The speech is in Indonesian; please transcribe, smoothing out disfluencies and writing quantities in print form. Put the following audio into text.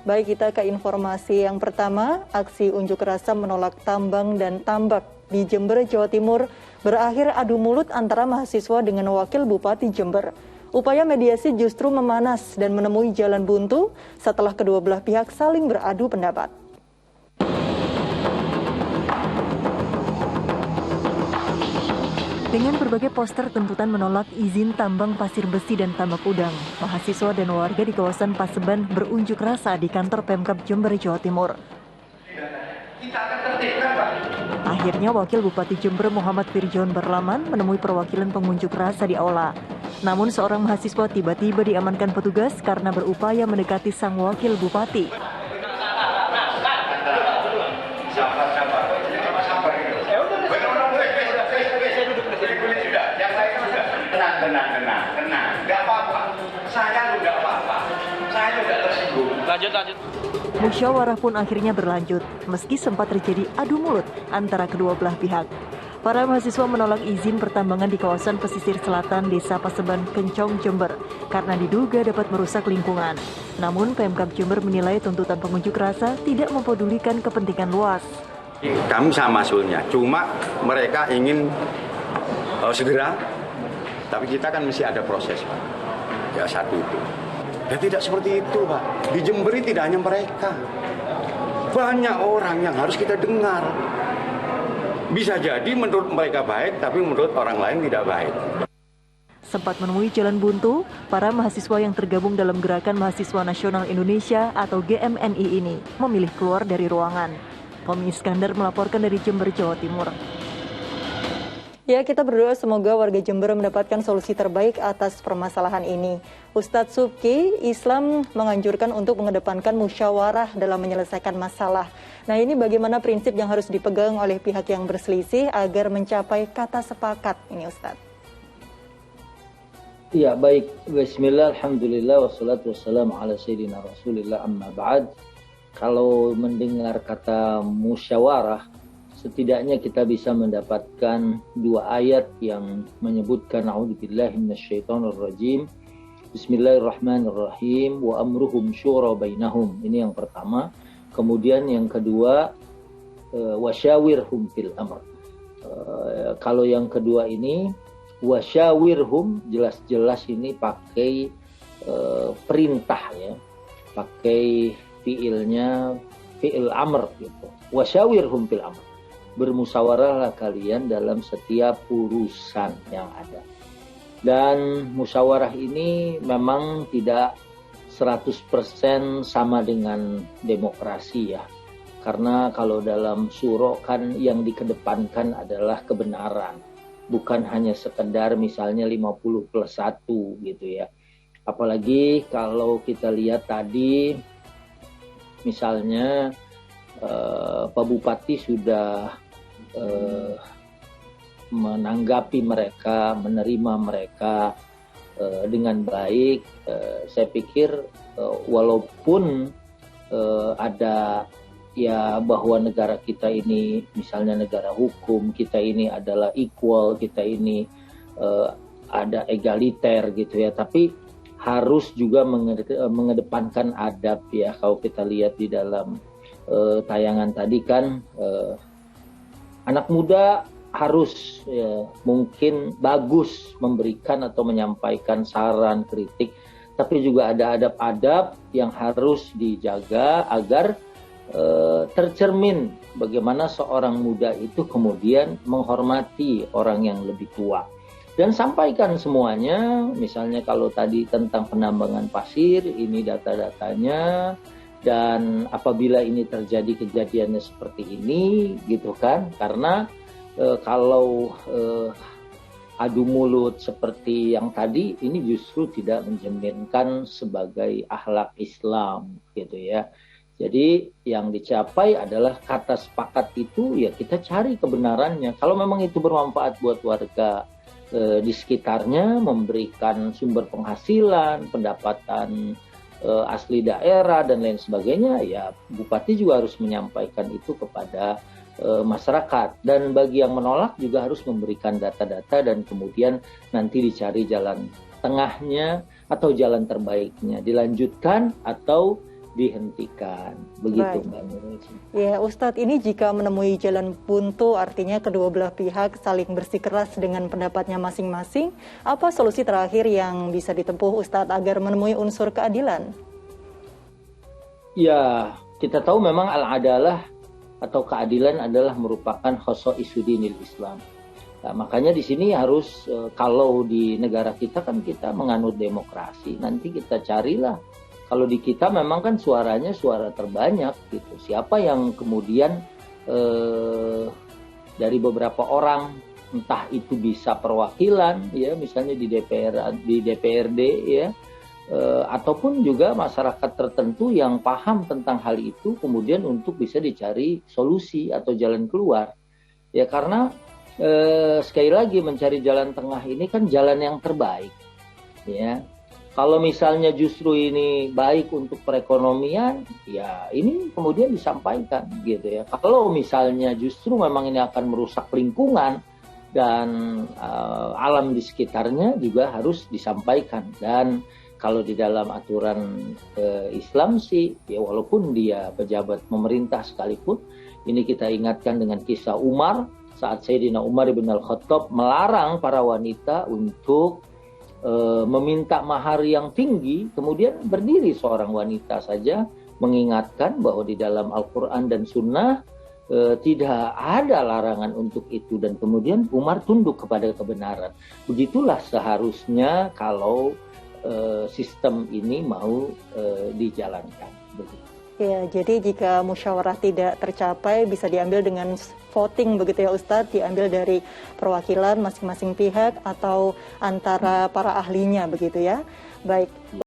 Baik, kita ke informasi yang pertama. Aksi unjuk rasa menolak tambang dan tambak di Jember, Jawa Timur berakhir adu mulut antara mahasiswa dengan wakil Bupati Jember. Upaya mediasi justru memanas dan menemui jalan buntu setelah kedua belah pihak saling beradu pendapat. Dengan berbagai poster tuntutan menolak izin tambang pasir besi dan tambak udang, mahasiswa dan warga di kawasan Paseban berunjuk rasa di kantor Pemkab Jember, Jawa Timur. Akhirnya Wakil Bupati Jember Muhammad Firjaun Barlaman menemui perwakilan pengunjuk rasa di aula. Namun seorang mahasiswa tiba-tiba diamankan petugas karena berupaya mendekati sang Wakil Bupati. Tenang. Nggak apa-apa. Saya nggak apa-apa. Saya juga tersinggung. Lanjut. Musyawarah pun akhirnya berlanjut, meski sempat terjadi adu mulut antara kedua belah pihak. Para mahasiswa menolak izin pertambangan di kawasan pesisir selatan Desa Paseban, Kencong, Jember, karena diduga dapat merusak lingkungan. Namun Pemkab Jember menilai tuntutan pengunjuk rasa tidak mempedulikan kepentingan luas. Kami sama hasilnya, cuma mereka ingin segera. Tapi kita kan mesti ada proses, Pak. Ya satu itu. Dan tidak seperti itu, Pak. Di Jember tidak hanya mereka. Banyak orang yang harus kita dengar. Bisa jadi menurut mereka baik, tapi menurut orang lain tidak baik. Sempat menemui jalan buntu, para mahasiswa yang tergabung dalam Gerakan Mahasiswa Nasional Indonesia atau GMNI ini memilih keluar dari ruangan. Tommy Iskandar melaporkan dari Jember, Jawa Timur. Ya, kita berdoa semoga warga Jember mendapatkan solusi terbaik atas permasalahan ini. Ustadz Subki, Islam menganjurkan untuk mengedepankan musyawarah dalam menyelesaikan masalah. Nah, ini bagaimana prinsip yang harus dipegang oleh pihak yang berselisih agar mencapai kata sepakat ini, Ustadz? Ya, baik. Bismillah, alhamdulillah, wassalatu wassalamu ala sayyidina rasulillah, amma ba'd. Kalau mendengar kata musyawarah, setidaknya kita bisa mendapatkan dua ayat yang menyebutkan a'udzubillahi minasyaitonirrajim. Bismillahirrahmanirrahim. Wa amruhum syura bainahum. Ini yang pertama. Kemudian yang kedua, wasyawirhum fil amr. Kalau yang kedua ini, wasyawirhum, jelas-jelas ini pakai perintah ya. Pakai fiilnya fiil amr gitu. Wasyawirhum fil amr. Bermusyawarahlah kalian dalam setiap urusan yang ada. Dan musyawarah ini memang tidak 100% sama dengan demokrasi ya. Karena kalau dalam syuro kan yang dikedepankan adalah kebenaran. Bukan hanya sekedar misalnya 50+1 gitu ya. Apalagi kalau kita lihat tadi misalnya Pak Bupati sudah menanggapi mereka, menerima mereka dengan baik. Saya pikir walaupun ada ya bahwa negara kita ini misalnya negara hukum, kita ini adalah equal, kita ini ada egaliter gitu ya, tapi harus juga mengedepankan adab ya. Kalau kita lihat di dalam tayangan tadi kan anak muda harus mungkin bagus memberikan atau menyampaikan saran, kritik, tapi juga ada adab-adab yang harus dijaga agar tercermin bagaimana seorang muda itu kemudian menghormati orang yang lebih tua. Dan sampaikan semuanya, misalnya kalau tadi tentang penambangan pasir, ini data-datanya, dan apabila ini terjadi kejadiannya seperti ini gitu kan, karena kalau adu mulut seperti yang tadi ini justru tidak mencerminkan sebagai akhlak Islam gitu ya. Jadi yang dicapai adalah kata sepakat itu ya kita cari kebenarannya. Kalau memang itu bermanfaat buat warga di sekitarnya, memberikan sumber penghasilan, pendapatan asli daerah dan lain sebagainya, ya bupati juga harus menyampaikan itu kepada masyarakat. Dan bagi yang menolak juga harus memberikan data-data dan kemudian nanti dicari jalan tengahnya atau jalan terbaiknya, dilanjutkan atau dihentikan. Begitu Baik. Mbak Nurul. Ya, Ustadz, ini jika menemui jalan buntu, artinya kedua belah pihak saling bersikeras dengan pendapatnya masing-masing, apa solusi terakhir yang bisa ditempuh Ustadz agar menemui unsur keadilan? Ya, kita tahu memang al-adalah atau keadilan adalah merupakan khosaisu dinil Islam. Nah, makanya di sini harus, kalau di negara kita kan kita menganut demokrasi, nanti kita carilah. Kalau di kita memang kan suaranya suara terbanyak gitu. Siapa yang kemudian dari beberapa orang, entah itu bisa perwakilan, ya misalnya di DPRD, ya, ataupun juga masyarakat tertentu yang paham tentang hal itu, kemudian untuk bisa dicari solusi atau jalan keluar. Ya karena sekali lagi mencari jalan tengah ini kan jalan yang terbaik, ya. Kalau misalnya justru ini baik untuk perekonomian, ya ini kemudian disampaikan gitu ya. Kalau misalnya justru memang ini akan merusak lingkungan dan alam di sekitarnya juga harus disampaikan. Dan kalau di dalam aturan Islam sih, ya walaupun dia pejabat pemerintah sekalipun, ini kita ingatkan dengan kisah Umar saat Sayyidina Umar bin Al-Khattab melarang para wanita untuk meminta mahar yang tinggi, kemudian berdiri seorang wanita saja mengingatkan bahwa di dalam Al-Quran dan Sunnah tidak ada larangan untuk itu, dan kemudian Umar tunduk kepada kebenaran. Begitulah seharusnya kalau sistem ini mau dijalankan. Begitu. Ya, jadi jika musyawarah tidak tercapai bisa diambil dengan voting begitu ya Ustadz, diambil dari perwakilan masing-masing pihak atau antara para ahlinya begitu ya. Baik.